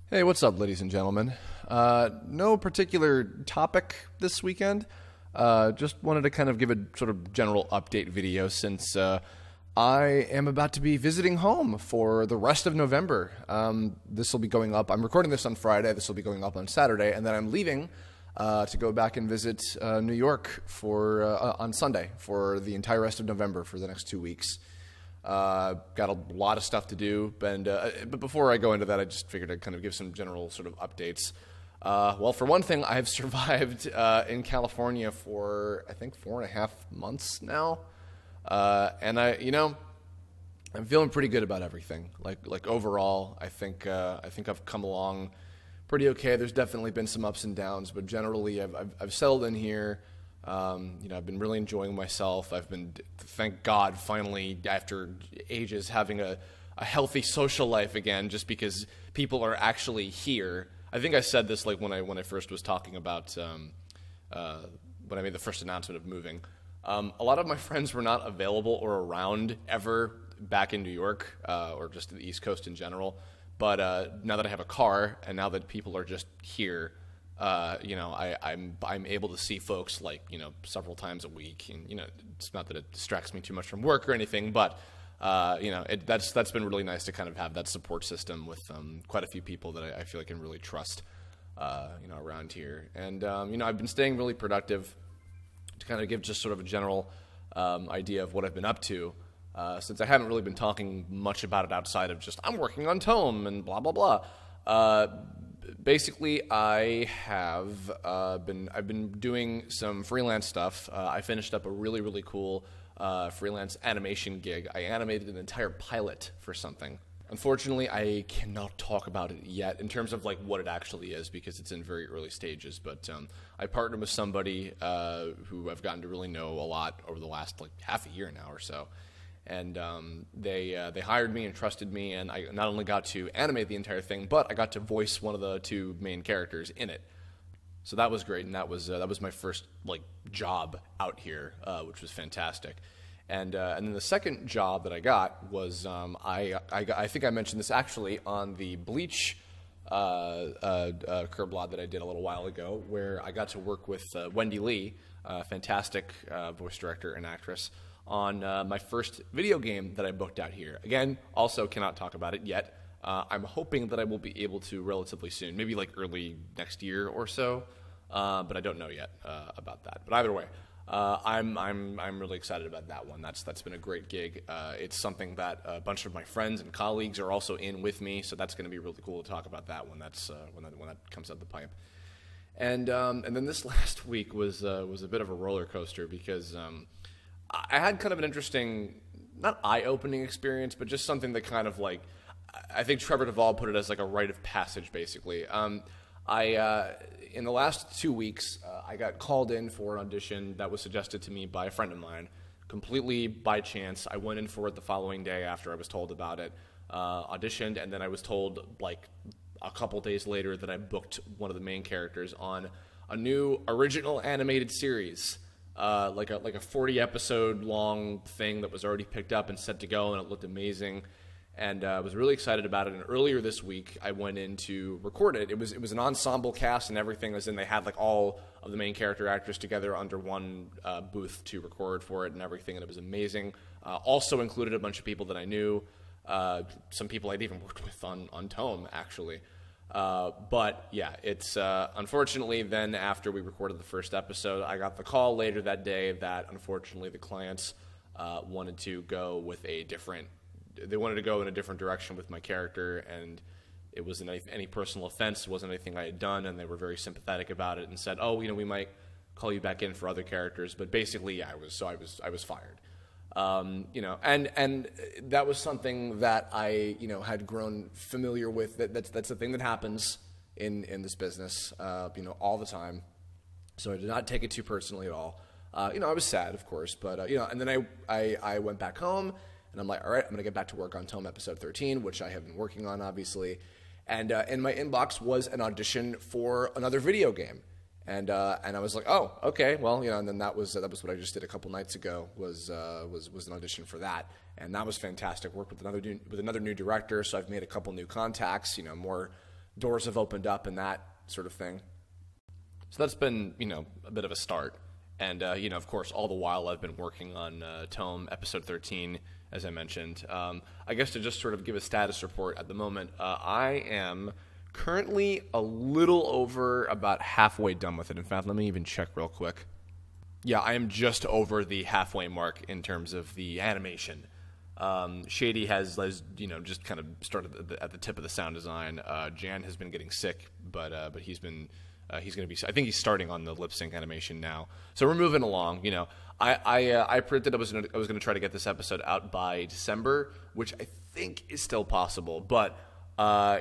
Hey, what's up, ladies and gentlemen? No particular topic this weekend. Just wanted to kind of give a sort of general update video since I am about to be visiting home for the rest of November. This will be going up. I'm recording this on Friday. This will be going up on Saturday, and then I'm leaving to go back and visit New York for on Sunday for the entire rest of November for the next 2 weeks. Got a lot of stuff to do, and but before I go into that, I just figured I'd kind of give some general sort of updates. Well, for one thing, I've survived in California for I think 4.5 months now, and I'm feeling pretty good about everything. Like overall, I think I've come along pretty okay. There's definitely been some ups and downs, but generally, I've settled in here. I've been really enjoying myself. I've been, thank God, finally, after ages, having a healthy social life again, just because people are actually here. I think I said this like when I first was talking about when I made the first announcement of moving. A lot of my friends were not available or around ever back in New York or just the East Coast in general. But now that I have a car and now that people are just here, I'm able to see folks several times a week, and it's not that it distracts me too much from work or anything, but that's been really nice to kind of have that support system with quite a few people that I feel I can really trust, around here, and I've been staying really productive to kind of give just sort of a general idea of what I've been up to. Since I haven't really been talking much about it outside of just I'm working on Tome and blah blah blah. Basically, I've been doing some freelance stuff. I finished up a really cool freelance animation gig. I animated an entire pilot for something. Unfortunately, I cannot talk about it yet in terms of like what it actually is because it's in very early stages. But I partnered with somebody who I've gotten to really know a lot over the last like half a year now or so. And they hired me and trusted me, and I not only got to animate the entire thing, but I got to voice one of the two main characters in it. So that was great, and that was my first like job out here, which was fantastic. And then the second job that I got was I think I mentioned this actually on the Bleach Kirblog that I did a little while ago, where I got to work with Wendy Lee, fantastic voice director and actress, on my first video game that I booked out here. Again, also cannot talk about it yet. I'm hoping that I will be able to relatively soon, maybe like early next year or so, but I don't know yet about that. But either way, I'm really excited about that one. That's been a great gig. It's something that a bunch of my friends and colleagues are also in with me, so that's going to be really cool to talk about that when when that comes out the pipe. And then this last week was a bit of a roller coaster because I had kind of an interesting, not eye-opening experience, but just something that kind of like, I think Trevor Duvall put it as like a rite of passage, basically. In the last 2 weeks, I got called in for an audition that was suggested to me by a friend of mine, completely by chance. I went in for it the following day after I was told about it, auditioned, and then I was told like a couple days later that I booked one of the main characters on a new original animated series. Like a 40 episode long thing that was already picked up and set to go, and it looked amazing, and I was really excited about it. And earlier this week, I went in to record it. It was an ensemble cast and everything, as in they had like all of the main character actors together under one booth to record for it and everything, and it was amazing. Also included a bunch of people that I knew, some people I'd even worked with on Tome actually. But yeah, it's unfortunately then after we recorded the first episode, I got the call later that day that unfortunately the clients wanted to go with they wanted to go in a different direction with my character, and it wasn't any personal offense, it wasn't anything I had done, and they were very sympathetic about it and said, oh, we might call you back in for other characters, but basically, yeah, I was fired. And that was something that I, had grown familiar with. That's a thing that happens in this business, all the time. So I did not take it too personally at all. I was sad, of course, but, and then I went back home, and I'm like, all right, I'm going to get back to work on Tome episode 13, which I have been working on, obviously. And in my inbox was an audition for another video game. And I was like, oh, okay, well, and then that was what I just did a couple nights ago was an audition for that, and that was fantastic. Worked with another new director, so I've made a couple new contacts, more doors have opened up and that sort of thing. So that's been, a bit of a start. And, of course, all the while I've been working on Tome Episode 13, as I mentioned. I guess to just sort of give a status report at the moment, I am currently a little over about halfway done with it. In fact, let me even check real quick. Yeah, I am just over the halfway mark in terms of the animation. Shady has just kind of started at the tip of the sound design. Jan has been getting sick, but he's going to be. I think he's starting on the lip sync animation now. So we're moving along. I predicted I was going to try to get this episode out by December, which I think is still possible. But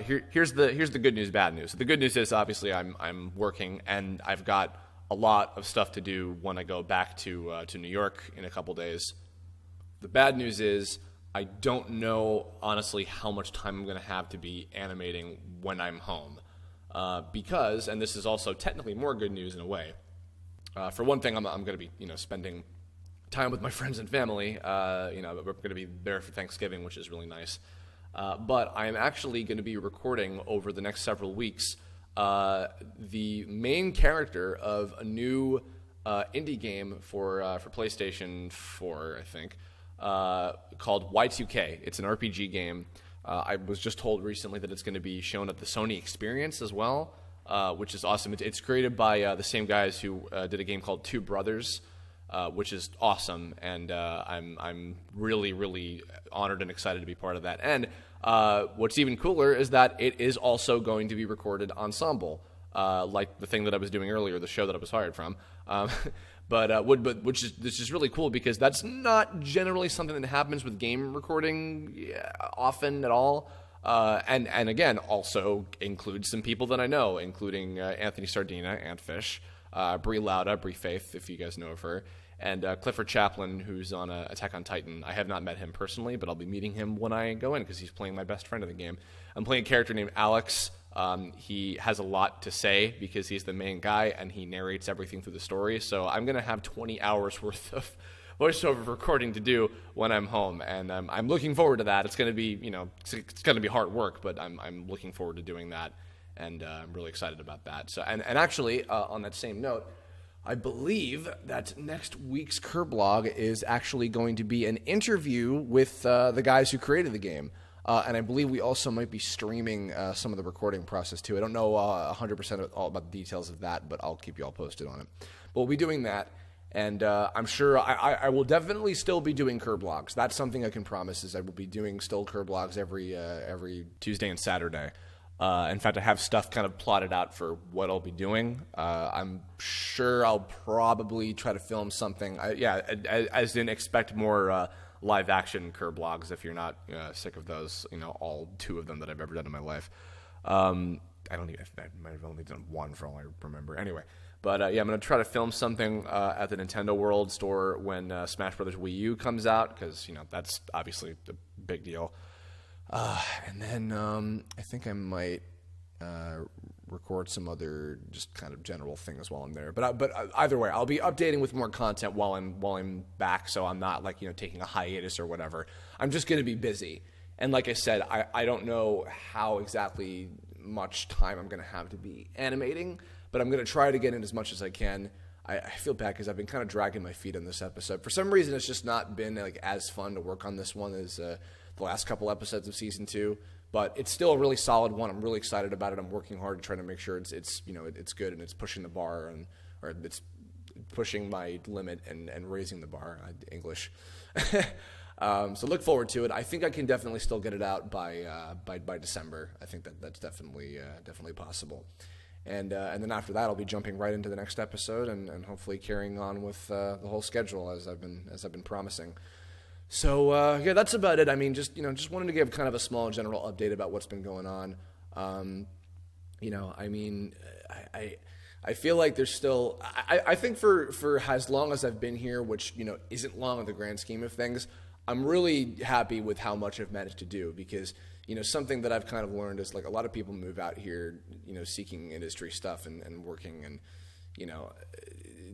here's the good news, bad news. The good news is obviously I'm working and I've got a lot of stuff to do when I go back to New York in a couple days. The bad news is I don't know honestly how much time I'm going to have to be animating when I'm home. Because, and this is also technically more good news in a way, for one thing, I'm going to be, spending time with my friends and family. We're going to be there for Thanksgiving, which is really nice. But I am actually going to be recording over the next several weeks the main character of a new indie game for PlayStation 4, I think, called Y2K. It's an RPG game. I was just told recently that it's going to be shown at the Sony Experience as well, which is awesome. It's created by the same guys who did a game called Two Brothers, which is awesome, and I'm really, really honored and excited to be part of that. And what's even cooler is that it is also going to be recorded ensemble, like the thing that I was doing earlier, the show that I was hired from. Which is really cool because that's not generally something that happens with game recording often at all. And again, also includes some people that I know, including Anthony Sardina, Antfish, Brie Lauda, Brie Faith, if you guys know of her, and Clifford Chaplin, who's on Attack on Titan. I have not met him personally, but I'll be meeting him when I go in because he's playing my best friend in the game. I'm playing a character named Alex. He has a lot to say because he's the main guy and he narrates everything through the story. So I'm going to have 20 hours worth of voiceover recording to do when I'm home. And I'm looking forward to that. It's going to be, it's going to be hard work, but I'm looking forward to doing that. And I'm really excited about that. So, and actually, on that same note, I believe that next week's Kirblog is actually going to be an interview with the guys who created the game. And I believe we also might be streaming some of the recording process, too. I don't know 100% all about the details of that, but I'll keep you all posted on it. But we'll be doing that, and I'm sure I will definitely still be doing Kirblogs. That's something I can promise, is I will be doing still Kirblogs every Tuesday and Saturday. In fact, I have stuff kind of plotted out for what I'll be doing. I'm sure I'll probably try to film something. As in expect more live-action Kirblogs if you're not sick of those, all two of them that I've ever done in my life. I might have only done one for all I remember. Anyway, but I'm going to try to film something at the Nintendo World store when Smash Bros. Wii U comes out, because, that's obviously a big deal. And then I think I might record some other just kind of general things while I'm there. But either way, I'll be updating with more content while I'm back, so I'm not taking a hiatus or whatever. I'm just going to be busy. And like I said, I don't know how exactly much time I'm going to have to be animating, but I'm going to try to get in as much as I can. I feel bad because I've been kind of dragging my feet on this episode. For some reason, it's just not been as fun to work on this one as the last couple episodes of Season 2. But it's still a really solid one. I'm really excited about it. I'm working hard to try to make sure it's good and it's pushing the bar or it's pushing my limit and raising the bar. English. So look forward to it. I think I can definitely still get it out by December. I think that's definitely possible. And then after that, I'll be jumping right into the next episode and hopefully carrying on with the whole schedule as I've been promising. So that's about it. I mean, just wanted to give kind of a small general update about what's been going on. I feel like there's still. I think for as long as I've been here, which isn't long in the grand scheme of things, I'm really happy with how much I've managed to do, because something that I've kind of learned is a lot of people move out here, seeking industry stuff and working, and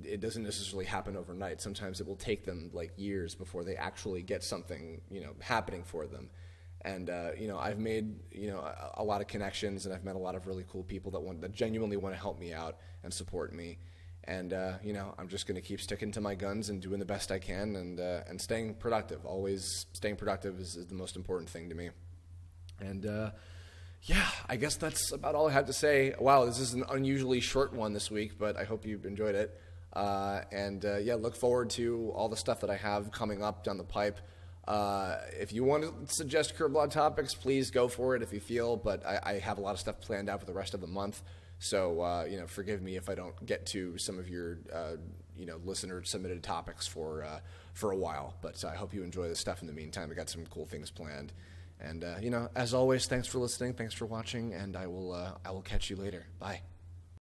it doesn't necessarily happen overnight. Sometimes it will take them years before they actually get something happening for them. And I've made a lot of connections, and I've met a lot of really cool people that genuinely want to help me out and support me. And I'm just going to keep sticking to my guns and doing the best I can, and staying productive. Always staying productive is the most important thing to me. And yeah, I guess that's about all I had to say. Wow, this is an unusually short one this week, but I hope you enjoyed it. Yeah, look forward to all the stuff that I have coming up down the pipe. If you want to suggest Kirblog topics, please go for it if you feel, but I have a lot of stuff planned out for the rest of the month. So, forgive me if I don't get to some of your, listener submitted topics for a while, but I hope you enjoy the stuff in the meantime. I got some cool things planned. And, as always, thanks for listening. Thanks for watching, and I will catch you later. Bye.